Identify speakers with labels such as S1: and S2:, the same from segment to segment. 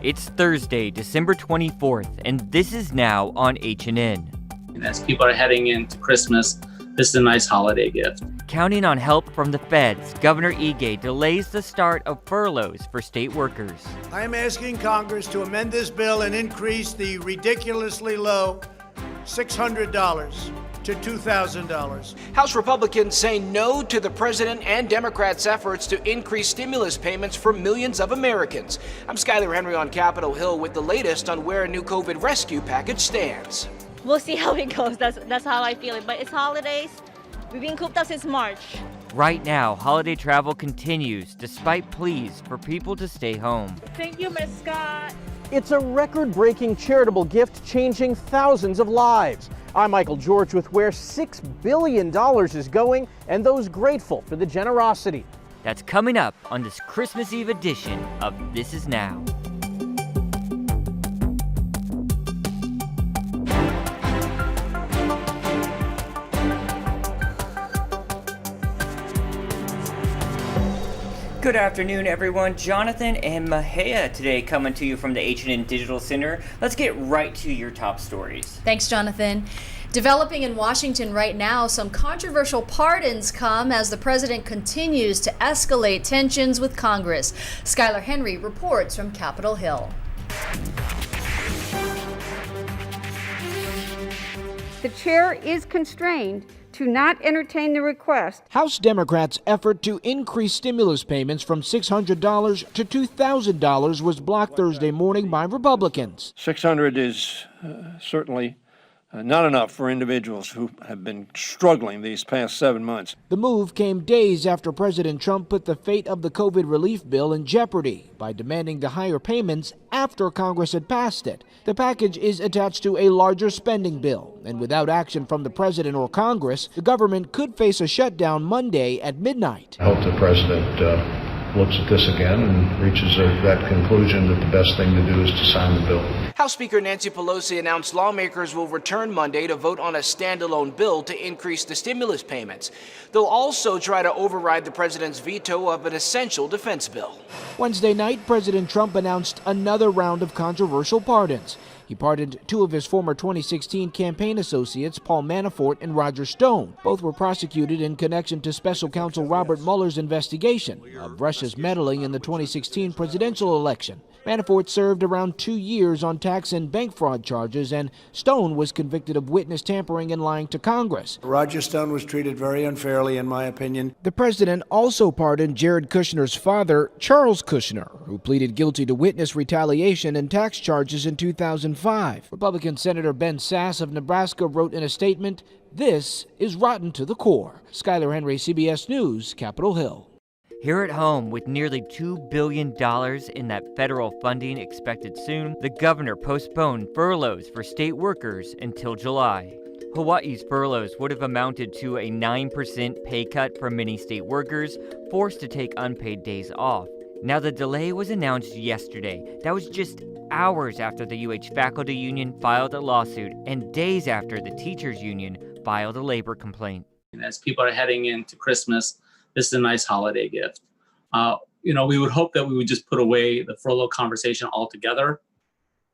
S1: It's Thursday, December 24th, and this is now on H&N.
S2: And as people are heading into Christmas, this is a nice holiday gift.
S1: Counting on help from the feds, Governor Ige delays the start of furloughs for state workers.
S3: I am asking Congress to amend this bill and increase the ridiculously low $600 to $2,000.
S4: House Republicans say no to the president and Democrats' efforts to increase stimulus payments for millions of Americans. I'm Skylar Henry on Capitol Hill with the latest on where a new COVID rescue package stands.
S5: We'll see how it goes. That's how I feel it. But it's holidays. We've been cooped up since March.
S1: Right now, holiday travel continues despite pleas for people to stay home.
S5: Thank you, Ms. Scott.
S6: It's a record-breaking charitable gift changing thousands of lives. I'm Michael George with where $6 billion is going and those grateful for the generosity.
S1: That's coming up on this Christmas Eve edition of This Is Now. Good afternoon, everyone. Jonathan and Mahea today coming to you from the H&N Digital Center. Let's get right to your top stories.
S7: Thanks, Jonathan. Developing in Washington right now, some controversial pardons come as the president continues to escalate tensions with Congress. Skylar Henry reports from Capitol Hill.
S8: The chair is constrained to not entertain the request.
S6: House Democrats' effort to increase stimulus payments from $600 to $2,000 was blocked Thursday morning by Republicans.
S9: $600 is certainly not enough for individuals who have been struggling these past 7 months.
S6: The move came days after President Trump put the fate of the COVID relief bill in jeopardy by demanding the higher payments after Congress had passed it. The package is attached to a larger spending bill, and without action from the president or Congress, the government could face a shutdown Monday at midnight.
S10: I hope the president looks at this again and reaches that conclusion that the best thing to do is to sign the bill.
S4: House Speaker Nancy Pelosi announced lawmakers will return Monday to vote on a standalone bill to increase the stimulus payments. They'll also try to override the president's veto of an essential defense bill.
S6: Wednesday night, President Trump announced another round of controversial pardons. He pardoned two of his former 2016 campaign associates, Paul Manafort and Roger Stone. Both were prosecuted in connection to special counsel Robert Mueller's investigation of Russia's meddling in the 2016 presidential election. Manafort served around 2 years on tax and bank fraud charges, and Stone was convicted of witness tampering and lying to Congress.
S3: Roger Stone was treated very unfairly, in my opinion.
S6: The president also pardoned Jared Kushner's father, Charles Kushner, who pleaded guilty to witness retaliation and tax charges in 2005. Republican Senator Ben Sasse of Nebraska wrote in a statement, "This is rotten to the core." Skylar Henry, CBS News, Capitol Hill.
S1: Here at home, with nearly $2 billion in that federal funding expected soon, the governor postponed furloughs for state workers until July. Hawaii's furloughs would have amounted to a 9% pay cut for many state workers forced to take unpaid days off. Now, the delay was announced yesterday. That was just hours after the UH Faculty Union filed a lawsuit and days after the Teachers Union filed a labor complaint.
S2: And as people are heading into Christmas, this is a nice holiday gift. We would hope that we would just put away the furlough conversation altogether.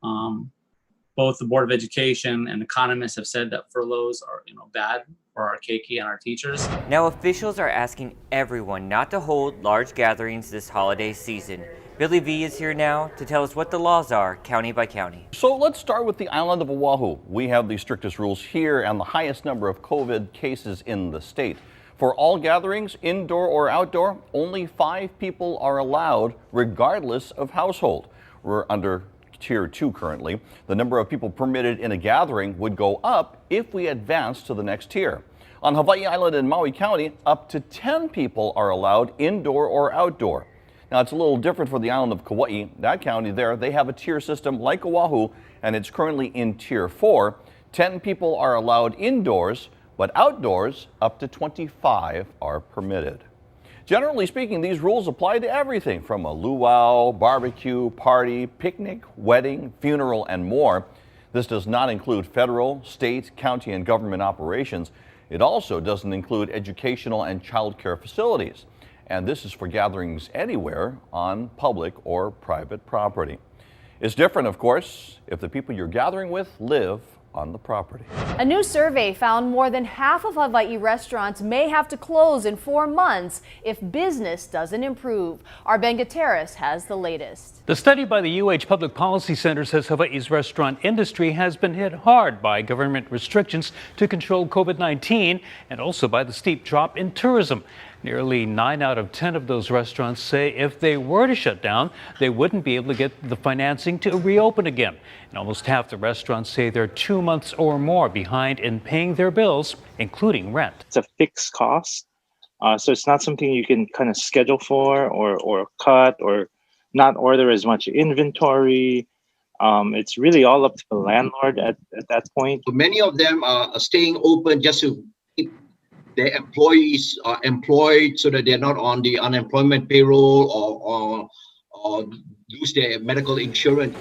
S2: Both the Board of Education and economists have said that furloughs are, bad for our keiki and our teachers.
S1: Now, officials are asking everyone not to hold large gatherings this holiday season. Billy V is here now to tell us what the laws are, county by county.
S11: So let's start with the island of Oahu. We have the strictest rules here and the highest number of COVID cases in the state. For all gatherings, indoor or outdoor, only 5 people are allowed, regardless of household. We're under Tier 2 currently. The number of people permitted in a gathering would go up if we advance to the next tier. On Hawaii Island in Maui County, up to 10 people are allowed indoor or outdoor. Now, it's a little different for the island of Kauai. That county there, they have a tier system like Oahu, and it's currently in Tier 4. 10 people are allowed indoors, but outdoors, up to 25 are permitted. Generally speaking, these rules apply to everything from a luau, barbecue, party, picnic, wedding, funeral, and more. This does not include federal, state, county, and government operations. It also doesn't include educational and child care facilities. And this is for gatherings anywhere on public or private property. It's different, of course, if the people you're gathering with live on the property.
S7: A new survey found more than half of Hawaii restaurants may have to close in 4 months if business doesn't improve. Our Ben Gutierrez has the latest.
S12: The study by the UH Public Policy Center says Hawaii's restaurant industry has been hit hard by government restrictions to control COVID-19 and also by the steep drop in tourism. Nearly 9 out of 10 of those restaurants say if they were to shut down, they wouldn't be able to get the financing to reopen again. And almost half the restaurants say they're 2 months or more behind in paying their bills, including rent.
S13: It's a fixed cost, so it's not something you can kind of schedule for or cut or not order as much inventory. It's really all up to the landlord at that point.
S14: Many of them are staying open just to keep their employees are employed so that they're not on the unemployment payroll or lose their medical insurance.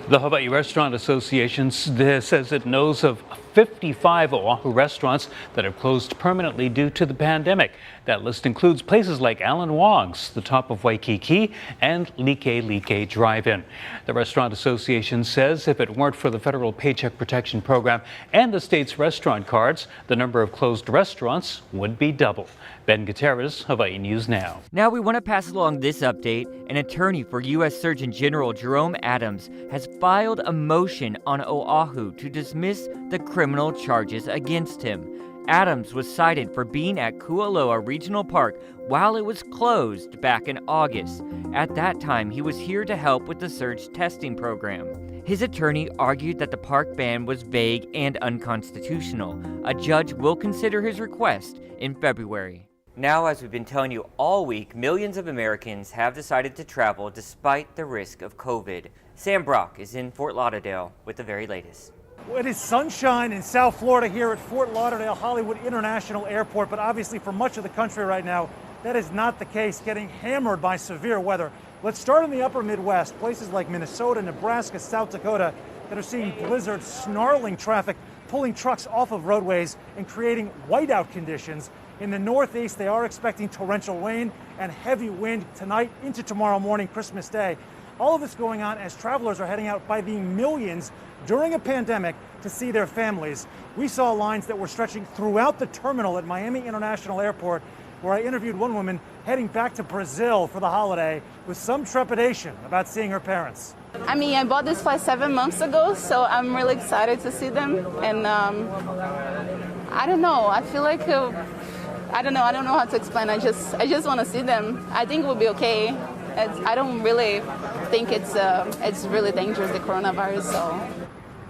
S12: The Hawaii Restaurant Association says it knows of 55 Oahu restaurants that have closed permanently due to the pandemic. That list includes places like Alan Wong's, the top of Waikiki, and Like Drive-In. The Restaurant Association says if it weren't for the federal Paycheck Protection Program and the state's restaurant cards, the number of closed restaurants would be double. Ben Gutierrez, Hawaii News Now.
S1: Now we want to pass along this update. An attorney for U.S. Surgeon General Jerome Adams has filed a motion on Oahu to dismiss the criminal charges against him. Adams was cited for being at Kualoa Regional Park while it was closed back in August. At that time, he was here to help with the surge testing program. His attorney argued that the park ban was vague and unconstitutional. A judge will consider his request in February. Now, as we've been telling you all week, millions of Americans have decided to travel despite the risk of COVID. Sam Brock is in Fort Lauderdale with the very latest.
S15: Well, it is sunshine in South Florida here at Fort Lauderdale Hollywood International Airport, but obviously for much of the country right now, that is not the case, getting hammered by severe weather. Let's start in the upper Midwest, places like Minnesota, Nebraska, South Dakota that are seeing blizzards, snarling traffic, pulling trucks off of roadways and creating whiteout conditions. In the Northeast, they are expecting torrential rain and heavy wind tonight into tomorrow morning, Christmas Day. All of this going on as travelers are heading out by the millions during a pandemic to see their families. We saw lines that were stretching throughout the terminal at Miami International Airport, where I interviewed one woman heading back to Brazil for the holiday with some trepidation about seeing her parents.
S16: I mean, I bought this flight 7 months ago, so I'm really excited to see them. And I don't know, I feel like I don't know how to explain. I just want to see them. I think it will be okay. I don't really think it's really dangerous, the coronavirus. So.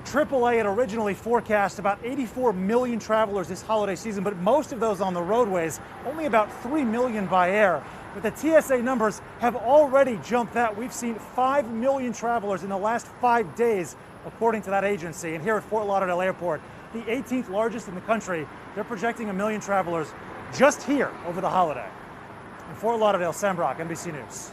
S15: AAA had originally forecast about 84 million travelers this holiday season, but most of those on the roadways, only about 3 million by air. But the TSA numbers have already jumped that. We've seen 5 million travelers in the last 5 days, according to that agency. And here at Fort Lauderdale Airport, the 18th largest in the country, they're projecting 1 million travelers just here over the holiday. In Fort Lauderdale, Sam Brock, NBC News.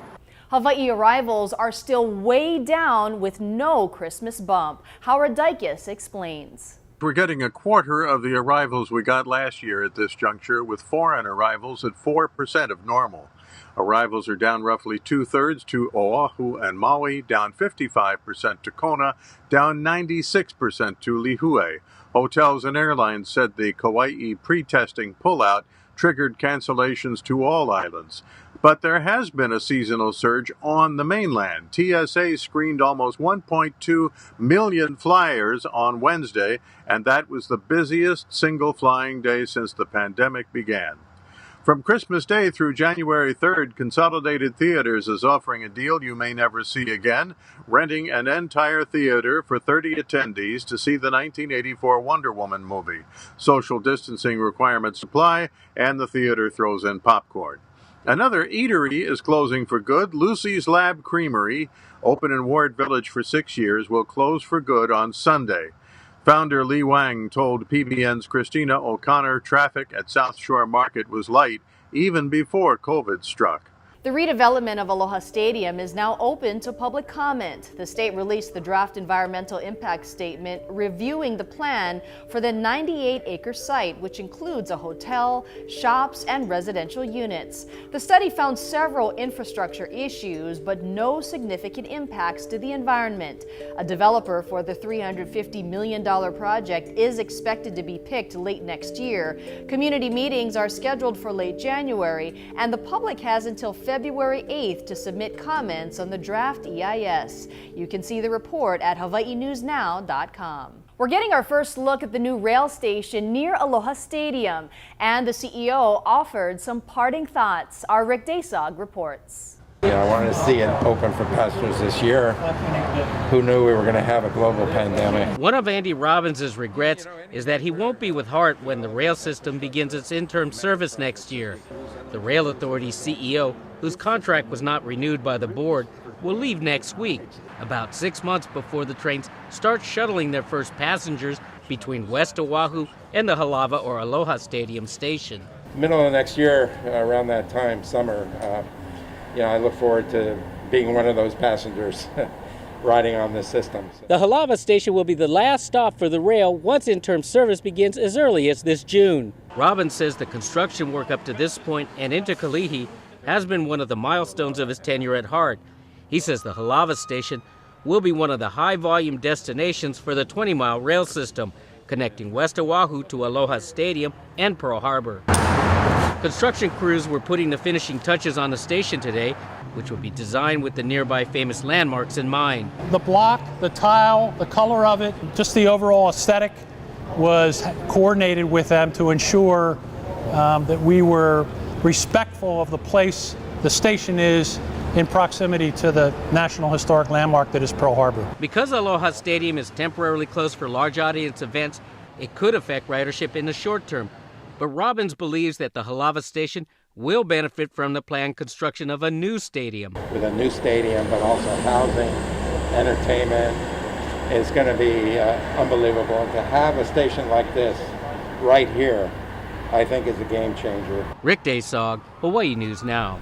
S7: Hawaii arrivals are still way down with no Christmas bump. Howard Dykes explains.
S17: We're getting a quarter of the arrivals we got last year at this juncture, with foreign arrivals at 4% of normal. Arrivals are down roughly 2/3 to Oahu and Maui, down 55% to Kona, down 96% to Lihue. Hotels and airlines said the Kauai pre-testing pullout triggered cancellations to all islands. But there has been a seasonal surge on the mainland. TSA screened almost 1.2 million flyers on Wednesday, and that was the busiest single flying day since the pandemic began. From Christmas Day through January 3rd, Consolidated Theaters is offering a deal you may never see again, renting an entire theater for 30 attendees to see the 1984 Wonder Woman movie. Social distancing requirements apply, and the theater throws in popcorn. Another eatery is closing for good. Lucy's Lab Creamery, open in Ward Village for 6 years, will close for good on Sunday. Founder Lee Wang told PBN's Christina O'Connor traffic at South Shore Market was light even before COVID struck.
S7: The redevelopment of Aloha Stadium is now open to public comment. The state released the draft environmental impact statement reviewing the plan for the 98-acre site, which includes a hotel, shops, and residential units. The study found several infrastructure issues, but no significant impacts to the environment. A developer for the $350 million project is expected to be picked late next year. Community meetings are scheduled for late January, and the public has until February 8th to submit comments on the draft EIS. You can see the report at hawaiinewsnow.com. We're getting our first look at the new rail station near Aloha Stadium, and the CEO offered some parting thoughts. Our Rick Daysog reports.
S18: I wanted to see it open for passengers this year. Who knew we were going to have a global pandemic?
S19: One of Andy Robbins' regrets is that he won't be with Hart when the rail system begins its interim service next year. The Rail Authority's CEO, whose contract was not renewed by the board, will leave next week, about 6 months before the trains start shuttling their first passengers between West Oahu and the Halawa or Aloha Stadium station.
S18: Middle of next year, around that time, summer, I look forward to being one of those passengers riding on this system.
S19: The Halawa station will be the last stop for the rail once interim service begins as early as this June. Robbins says the construction work up to this point and into Kalihi has been one of the milestones of his tenure at Hart. He says the Halawa station will be one of the high-volume destinations for the 20-mile rail system, connecting West Oahu to Aloha Stadium and Pearl Harbor. Construction crews were putting the finishing touches on the station today, which will be designed with the nearby famous landmarks in mind.
S20: The block, the tile, the color of it, just the overall aesthetic was coordinated with them to ensure that we were respectful of the place the station is in proximity to the National Historic Landmark that is Pearl Harbor.
S19: Because Aloha Stadium is temporarily closed for large audience events, it could affect ridership in the short term. But Robbins believes that the Halawa station will benefit from the planned construction of a new stadium.
S18: With a new stadium, but also housing, entertainment, it's going to be unbelievable. And to have a station like this right here, I think is a game changer.
S19: Rick Daysog, Hawaii News Now.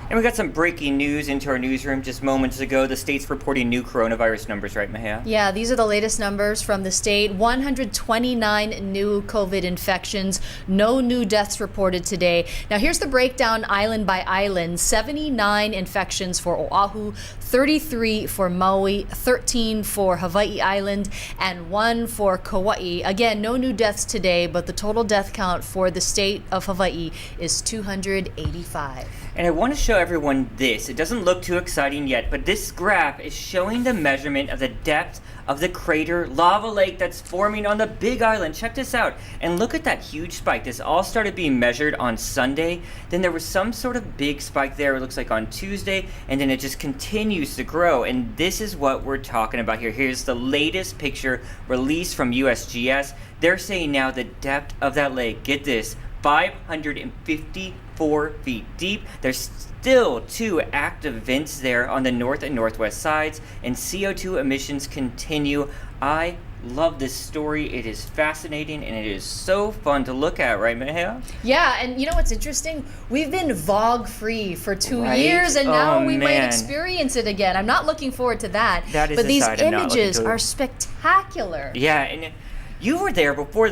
S1: And we got some breaking news into our newsroom just moments ago. The state's reporting new coronavirus numbers, right, Mahia?
S7: Yeah, these are the latest numbers from the state. 129 new COVID infections. No new deaths reported today. Now, here's the breakdown island by island. 79 infections for Oahu, 33 for Maui, 13 for Hawaii Island, and 1 for Kauai. Again, no new deaths today, but the total death count for the state of Hawaii is 285.
S1: And I want to show everyone this. It doesn't look too exciting yet, but this graph is showing the measurement of the depth of the crater lava lake that's forming on the Big Island. Check this out. And look at that huge spike. This all started being measured on Sunday. Then there was some sort of big spike there, it looks like on Tuesday, and then it just continues to grow. And this is what we're talking about here. Here's the latest picture released from USGS. They're saying now the depth of that lake, get this, 554 feet deep. There's still 2 active vents there on the north and northwest sides, and CO2 emissions continue. I love this story. It is fascinating, and it is so fun to look at, right, Mahia?
S7: Yeah, and you know what's interesting? We've been VOG-free for 2 years, and now we might experience it again. I'm not looking forward to that.
S1: That is
S7: but these
S1: side I'm not
S7: images
S1: looking to.
S7: are spectacular.
S1: Yeah, and you were there before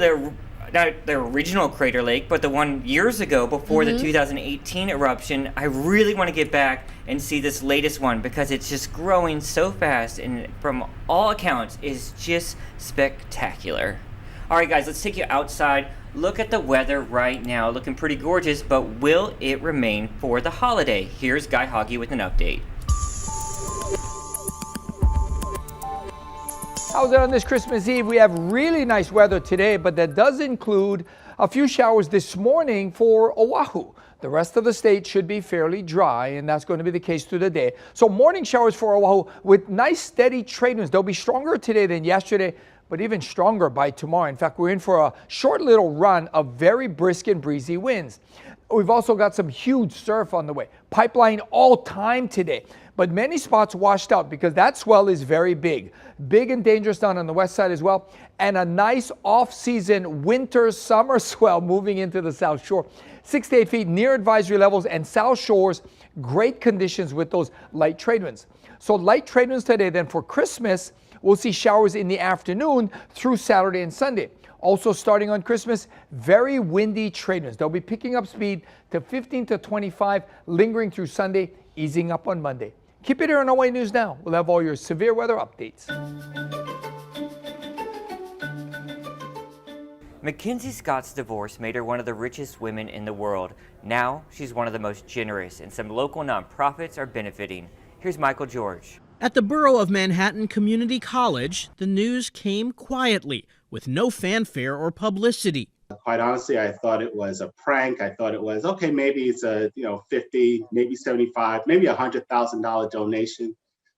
S1: not the original Crater Lake, but the one years ago before the 2018 eruption. I really want to get back and see this latest one because it's just growing so fast and from all accounts is just spectacular. All right, guys, let's take you outside. Look at the weather right now, looking pretty gorgeous, but will it remain for the holiday? Here's Guy Hoggy with an update.
S21: How's it on this Christmas Eve? We have really nice weather today, but that does include a few showers this morning for Oahu. The rest of the state should be fairly dry, and that's going to be the case through the day. So morning showers for Oahu with nice steady trade winds. They'll be stronger today than yesterday, but even stronger by tomorrow. In fact, we're in for a short little run of very brisk and breezy winds. We've also got some huge surf on the way. Pipeline all time today, but many spots washed out because that swell is very big. Big and dangerous down on the west side as well. And a nice off-season winter summer swell moving into the South Shore. 6 to 8 feet near advisory levels, and South Shores, great conditions with those light trade winds. So light trade winds today. Then for Christmas, we'll see showers in the afternoon through Saturday and Sunday. Also starting on Christmas, very windy trade winds. They'll be picking up speed to 15 to 25, lingering through Sunday, easing up on Monday. Keep it here on Hawaii News Now. We'll have all your severe weather updates.
S1: Mackenzie Scott's divorce made her one of the richest women in the world. Now she's one of the most generous, and some local nonprofits are benefiting. Here's Michael George.
S5: At the Borough of Manhattan Community College, the news came quietly, with no fanfare or publicity.
S22: Quite honestly, I thought it was a prank. I thought it was, okay, maybe it's a 50, maybe 75, maybe $100,000 donation.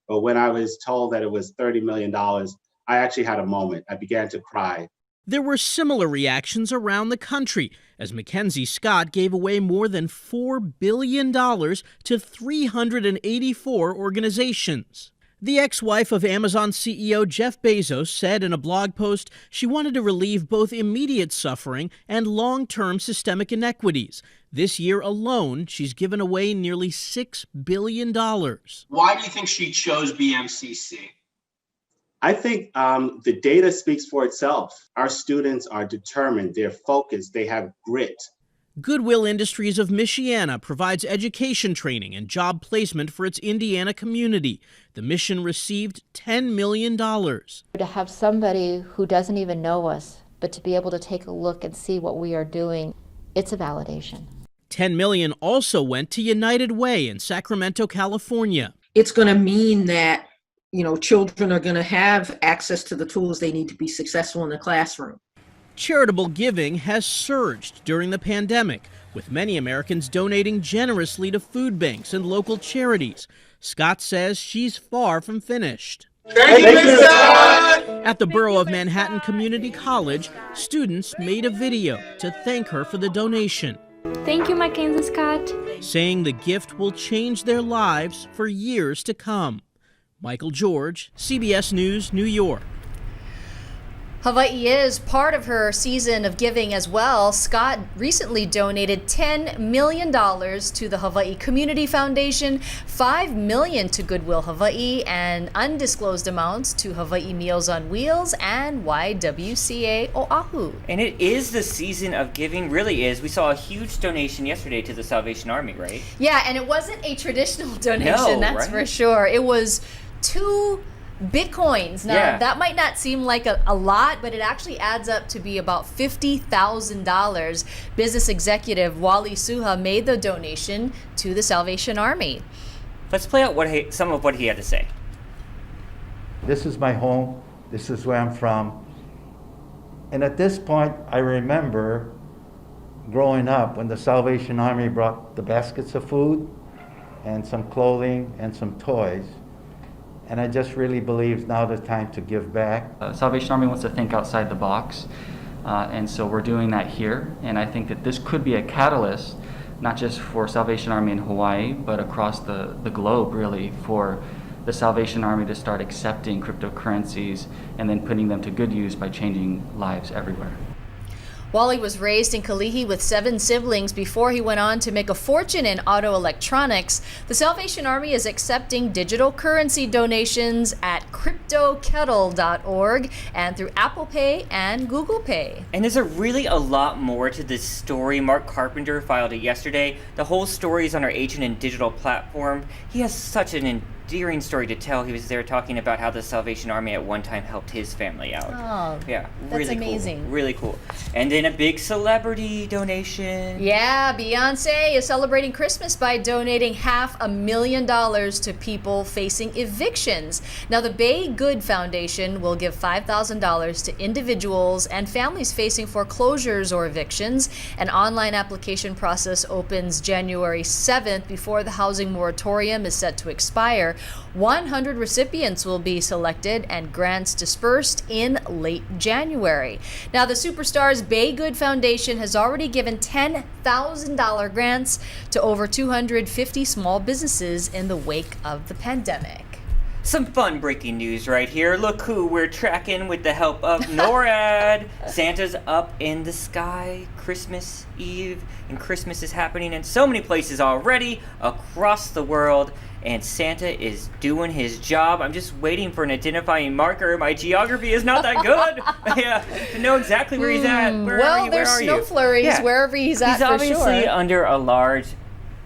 S22: But when I was told that it was $30 million, I actually had a moment. I began to cry.
S5: There were similar reactions around the country as Mackenzie Scott gave away more than $4 billion to 384 organizations. The ex-wife of Amazon CEO Jeff Bezos said in a blog post she wanted to relieve both immediate suffering and long-term systemic inequities. This year alone, she's given away nearly $6 billion.
S23: Why do you think she chose BMCC?
S22: I think the data speaks for itself. Our students are determined, they're focused, they have grit.
S5: Goodwill Industries of Michiana provides education training and job placement for its Indiana community. The mission received $10 million.
S24: To have somebody who doesn't even know us, but to be able to take a look and see what we are doing, it's a validation.
S5: $10 million also went to United Way in Sacramento, California.
S25: It's going to mean that children are going to have access to the tools they need to be successful in the classroom.
S5: Charitable giving has surged during the pandemic, with many Americans donating generously to food banks and local charities. Scott says she's far from finished.
S23: Thank you, Scott!
S5: At the Borough of Manhattan Community College, students made a video to thank her for the donation.
S26: Thank you, Mackenzie Scott.
S5: Saying the gift will change their lives for years to come. Michael George, CBS News, New York.
S7: Hawaii is part of her season of giving as well. Scott recently donated $10 million to the Hawaii Community Foundation, $5 million to Goodwill Hawaii, and undisclosed amounts to Hawaii Meals on Wheels and YWCA Oahu.
S1: And it is the season of giving, really is. We saw a huge donation yesterday to the Salvation Army, right?
S7: Yeah, and it wasn't a traditional donation, that's for sure. It was 2 Bitcoins. Now, that might not seem like a lot, but it actually adds up to be about $50,000. Business executive Wally Suha made the donation to the Salvation Army.
S1: Let's play out some of what he had to say.
S27: This is my home. This is where I'm from. And at this point, I remember growing up when the Salvation Army brought the baskets of food and some clothing and some toys. And I just really believe now the time to give back.
S28: Salvation Army wants to think outside the box, and so we're doing that here. And I think that this could be a catalyst, not just for Salvation Army in Hawaii, but across the globe, really, for the Salvation Army to start accepting cryptocurrencies and then putting them to good use by changing lives everywhere.
S7: Wally was raised in Kalihi with 7 siblings before he went on to make a fortune in auto electronics. The Salvation Army is accepting digital currency donations at cryptokettle.org and through Apple Pay and Google Pay.
S1: And there's really a lot more to this story. Mark Carpenter filed it yesterday. The whole story is on our H&N digital platform. He has such an endearing story to tell. He was there talking about how the Salvation Army at one time helped his family out.
S7: Oh,
S1: yeah,
S7: that's
S1: really
S7: amazing.
S1: Cool. Really cool. And then a big celebrity donation.
S7: Yeah, Beyonce is celebrating Christmas by donating $500,000 to people facing evictions. Now, the Bay Good Foundation will give $5,000 to individuals and families facing foreclosures or evictions. An online application process opens January 7th before the housing moratorium is set to expire. 100 recipients will be selected and grants dispersed in late January. Now, the Superstars Bay Good Foundation has already given $10,000 grants to over 250 small businesses in the wake of the pandemic.
S1: Some fun breaking news right here. Look who we're tracking with the help of NORAD. Santa's up in the sky, Christmas Eve, and Christmas is happening in so many places already across the world, and Santa is doing his job. I'm just waiting for an identifying marker. My geography is not that good. Yeah, to know exactly where he's at. Where are you?
S7: There's snow flurries wherever he's at,
S1: he's
S7: for
S1: obviously
S7: sure.
S1: under a large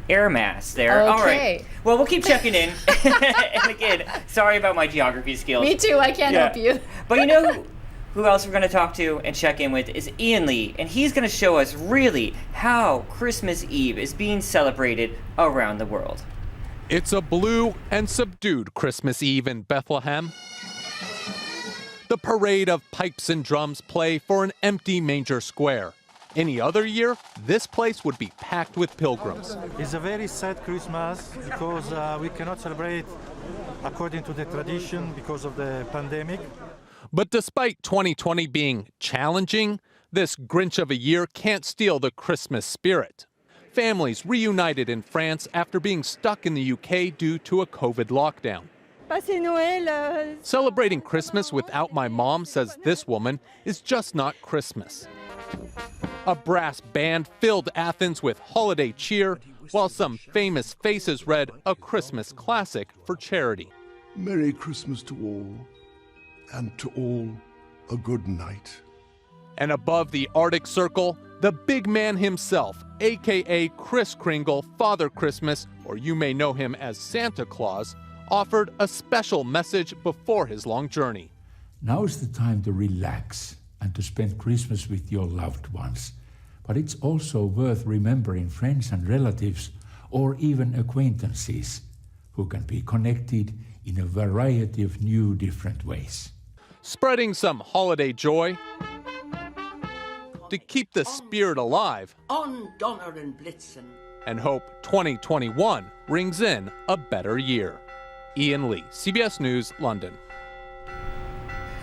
S1: air mass there.
S7: Okay.
S1: All right. Well, we'll keep checking in. And again, sorry about my geography skills.
S7: Me too. I can't help you.
S1: But you know who else we're going to talk to and check in with is Ian Lee, and he's going to show us really how Christmas Eve is being celebrated around the world.
S2: It's a blue and subdued Christmas Eve in Bethlehem. The parade of pipes and drums play for an empty manger square. Any other year, this place would be packed with pilgrims.
S3: It's a very sad Christmas because we cannot celebrate according to the tradition because of the pandemic.
S2: But despite 2020 being challenging, this Grinch of a year can't steal the Christmas spirit. Families reunited in France after being stuck in the UK due to a COVID lockdown. Celebrating Christmas without my mom, says this woman, is just not Christmas. A brass band filled Athens with holiday cheer, while some famous faces read a Christmas classic for charity.
S4: Merry Christmas to all, and to all a good night.
S2: And above the Arctic Circle, the big man himself, a.k.a. Kris Kringle, Father Christmas, or you may know him as Santa Claus, offered a special message before his long journey.
S6: Now is the time to relax and to spend Christmas with your loved ones. But it's also worth remembering friends and relatives, or even acquaintances, who can be connected in a variety of new, different ways.
S2: Spreading some holiday joy to keep the spirit alive
S8: On Donner and Blitzen.
S2: and hope 2021 rings in a better year. Ian Lee, CBS News, London.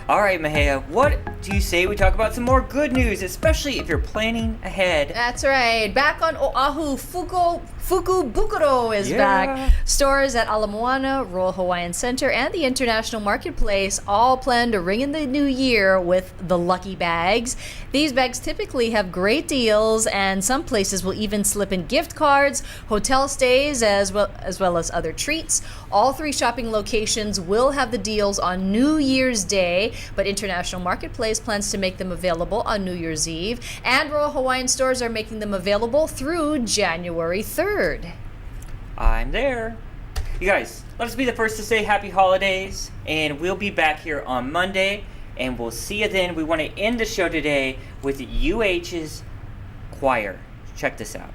S1: All right, Mahea, what do you say we talk about some more good news, especially if you're planning ahead?
S7: That's right. Back on Oahu, Fukubukuro is back. Stores at Ala Moana, Royal Hawaiian Center, and the International Marketplace all plan to ring in the new year with the lucky bags. These bags typically have great deals, and some places will even slip in gift cards, hotel stays, as well as other treats. All three shopping locations will have the deals on New Year's Day, but International Marketplace plans to make them available on New Year's Eve, and Royal Hawaiian stores are making them available through January 3rd.
S1: I'm there. You guys, let us be the first to say happy holidays, and we'll be back here on Monday, and we'll see you then. We want to end the show today with UH's choir. Check this out.